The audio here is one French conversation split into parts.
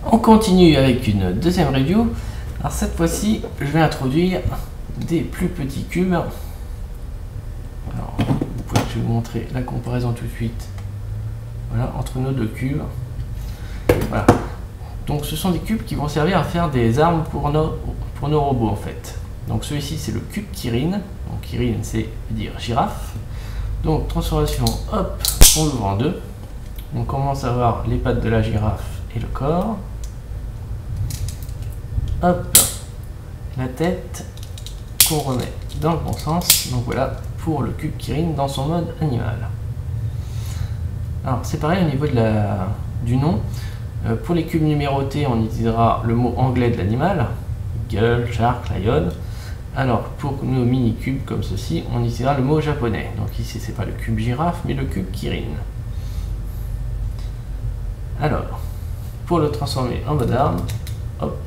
On continue avec une deuxième review. Alors cette fois-ci, je vais introduire des plus petits cubes. Alors, je vais vous montrer la comparaison tout de suite. Voilà, entre nos deux cubes. Voilà. Donc ce sont des cubes qui vont servir à faire des armes pour nos robots en fait. Donc celui-ci c'est le cube Kirin. Donc Kirin c'est dire girafe. Donc transformation, hop, on l'ouvre en deux. On commence à voir les pattes de la girafe et le corps. Hop, la tête qu'on remet dans le bon sens. Donc voilà pour le cube Kirin dans son mode animal. Alors c'est pareil au niveau du nom. Pour les cubes numérotés, on utilisera le mot anglais de l'animal, eagle, shark, lion. Alors pour nos mini cubes comme ceci, on utilisera le mot japonais. Donc ici c'est pas le cube girafe mais le cube Kirin. Alors pour le transformer en mode arme, hop,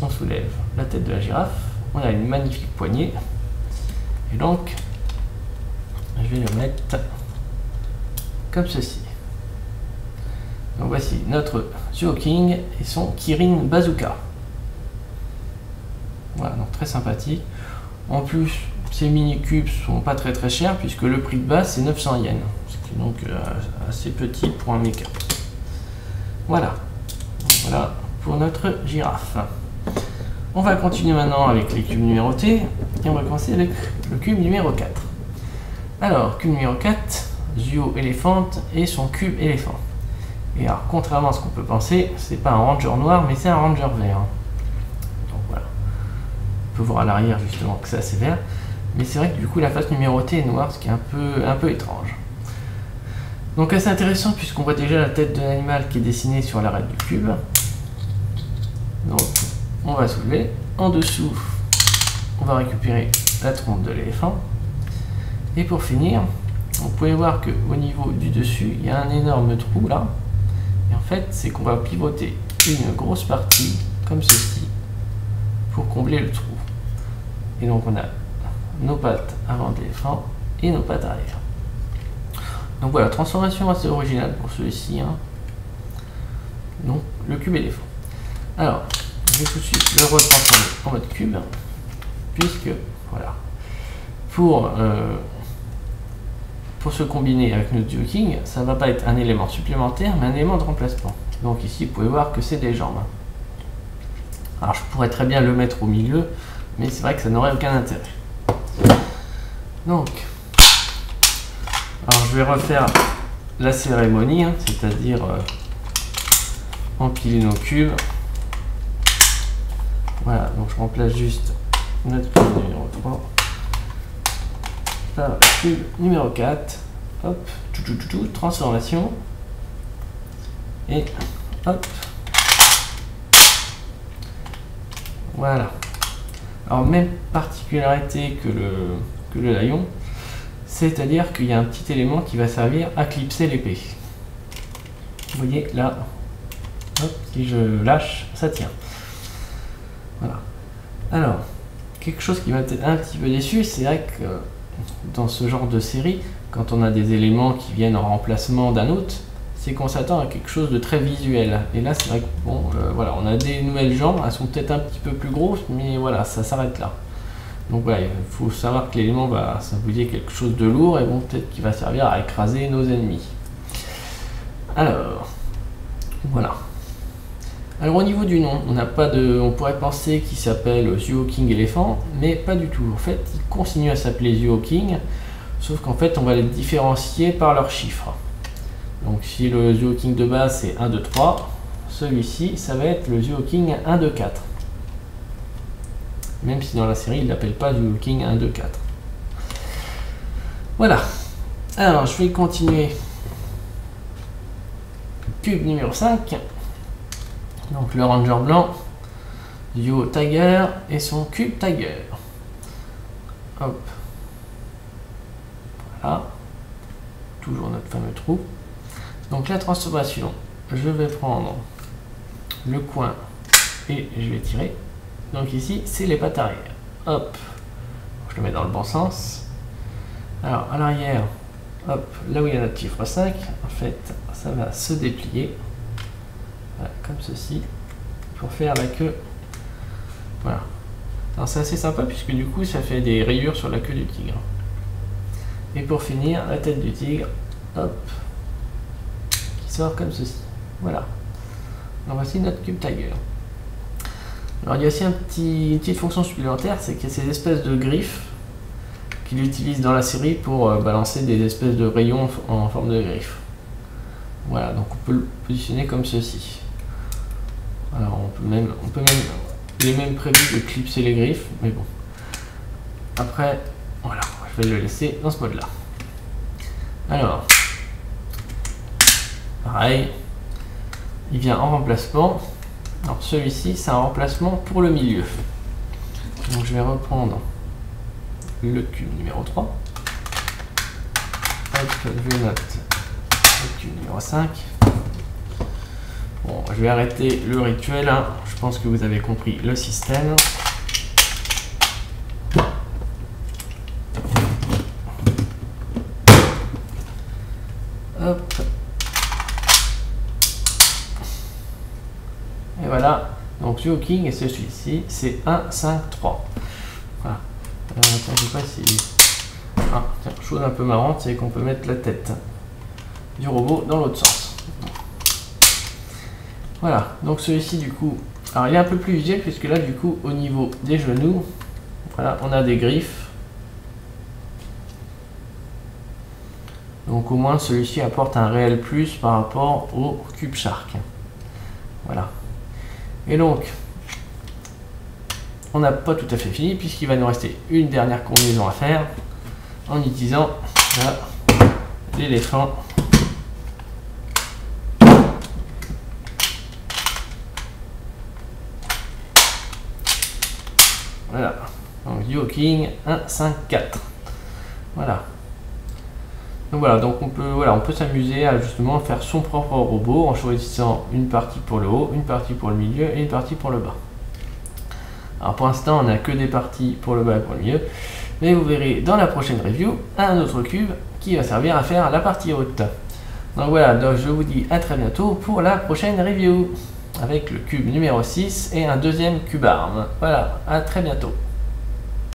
on soulève la tête de la girafe, on a une magnifique poignée et donc je vais le mettre comme ceci. Donc voici notre Zhuoking et son Kirin Bazooka. Voilà, donc très sympathique. En plus, ces mini cubes sont pas très chers puisque le prix de base c'est 900 yens. C'est donc assez petit pour un mecha. Voilà. Donc, voilà pour notre girafe. On va continuer maintenant avec les cubes numérotés et on va commencer avec le cube numéro 4. Alors, cube numéro 4, Zhuo Elephant et son cube éléphant. Et alors, contrairement à ce qu'on peut penser, c'est pas un ranger noir, mais c'est un ranger vert. Donc voilà. On peut voir à l'arrière justement que c'est assez vert. Mais c'est vrai que du coup la face numérotée est noire, ce qui est un peu étrange. Donc assez intéressant puisqu'on voit déjà la tête de l'animal qui est dessinée sur l'arête du cube. Donc on va soulever. En dessous, on va récupérer la trompe de l'éléphant. Et pour finir, vous pouvez voir qu'au niveau du dessus, il y a un énorme trou là. Et en fait, c'est qu'on va pivoter une grosse partie, comme ceci, pour combler le trou. Et donc on a nos pattes avant de l'éléphant et nos pattes arrière. Donc voilà, transformation assez originale pour celui-ci. Hein. Donc le cube éléphant. Alors, je vais tout de suite le retransformer en mode cube, puisque voilà, pour se combiner avec notre Zhuoking, ça ne va pas être un élément supplémentaire, mais un élément de remplacement. Donc ici, vous pouvez voir que c'est des jambes. Alors je pourrais très bien le mettre au milieu, mais c'est vrai que ça n'aurait aucun intérêt. Donc, alors je vais refaire la cérémonie, hein, c'est-à-dire empiler nos cubes. Voilà, donc je remplace juste notre cube numéro 3. Là, cube numéro 4. Hop, transformation. Et hop. Voilà. Alors même particularité que le lion, c'est-à-dire qu'il y a un petit élément qui va servir à clipser l'épée. Vous voyez là, hop, si je lâche, ça tient. Voilà. Alors, quelque chose qui m'a peut-être un petit peu déçu, c'est vrai que dans ce genre de série, quand on a des éléments qui viennent en remplacement d'un autre, c'est qu'on s'attend à quelque chose de très visuel. Et là, c'est vrai que bon, voilà, on a des nouvelles jambes, elles sont peut-être un petit peu plus grosses, mais voilà, ça s'arrête là. Donc voilà, il faut savoir que l'élément va symboliser quelque chose de lourd et bon, peut-être qu'il va servir à écraser nos ennemis. Alors, voilà. Alors au niveau du nom, on pourrait penser qu'il s'appelle Zhuoking éléphant, mais pas du tout. En fait, il continue à s'appeler Zhuoking, sauf qu'en fait, on va les différencier par leurs chiffres. Donc si le Zhuoking de base c'est 1, 2, 3, celui-ci, ça va être le Zhuoking 1, 2, 4. Même si dans la série, il ne l'appelle pas Zhuoking 1, 2, 4. Voilà. Alors, je vais continuer. Cube numéro 5. Donc le ranger blanc, Zhuo Tiger et son cube Tiger. Hop. Voilà. Toujours notre fameux trou. Donc la transformation, je vais prendre le coin et je vais tirer. Donc ici, c'est les pattes arrière. Hop. Je le mets dans le bon sens. Alors à l'arrière, hop, là où il y a notre chiffre 5, en fait, ça va se déplier. Voilà, comme ceci. pour faire la queue. Voilà. Alors c'est assez sympa puisque du coup ça fait des rayures sur la queue du tigre. Et pour finir, la tête du tigre, hop, qui sort comme ceci. Voilà. Alors voici notre cube tiger. Alors il y a aussi une petite fonction supplémentaire, c'est qu'il y a ces espèces de griffes qu'il utilise dans la série pour balancer des espèces de rayons en forme de griffes. Voilà, donc on peut le positionner comme ceci. Alors on peut même, il est même prévu de clipser les griffes, mais bon. Après, voilà, je vais le laisser dans ce mode là. Alors, pareil, il vient en remplacement. Alors celui-ci, c'est un remplacement pour le milieu. Donc je vais reprendre le cube numéro 3. Hop, je note le cube numéro 5. Bon, je vais arrêter le rituel, hein. Je pense que vous avez compris le système. Hop. Et voilà, donc Duo King et celui-ci, c'est 1, 5, 3. Voilà. Attends, je sais pas si... Ah, tiens, chose un peu marrante, c'est qu'on peut mettre la tête du robot dans l'autre sens. Voilà, donc celui-ci du coup, alors il est un peu plus visuel puisque là du coup au niveau des genoux, voilà, on a des griffes. Donc au moins celui-ci apporte un réel plus par rapport au Cube Shark. Voilà. Et donc, on n'a pas tout à fait fini puisqu'il va nous rester une dernière combinaison à faire en utilisant l'éléphant. Voilà, donc Duo King 1, 5, 4. Voilà. Donc voilà, donc on peut s'amuser à justement faire son propre robot en choisissant une partie pour le haut, une partie pour le milieu et une partie pour le bas. Alors pour l'instant, on n'a que des parties pour le bas et pour le milieu, mais vous verrez dans la prochaine review un autre cube qui va servir à faire la partie haute. Donc voilà, donc je vous dis à très bientôt pour la prochaine review avec le cube numéro 6 et un deuxième cube arme. Voilà, à très bientôt.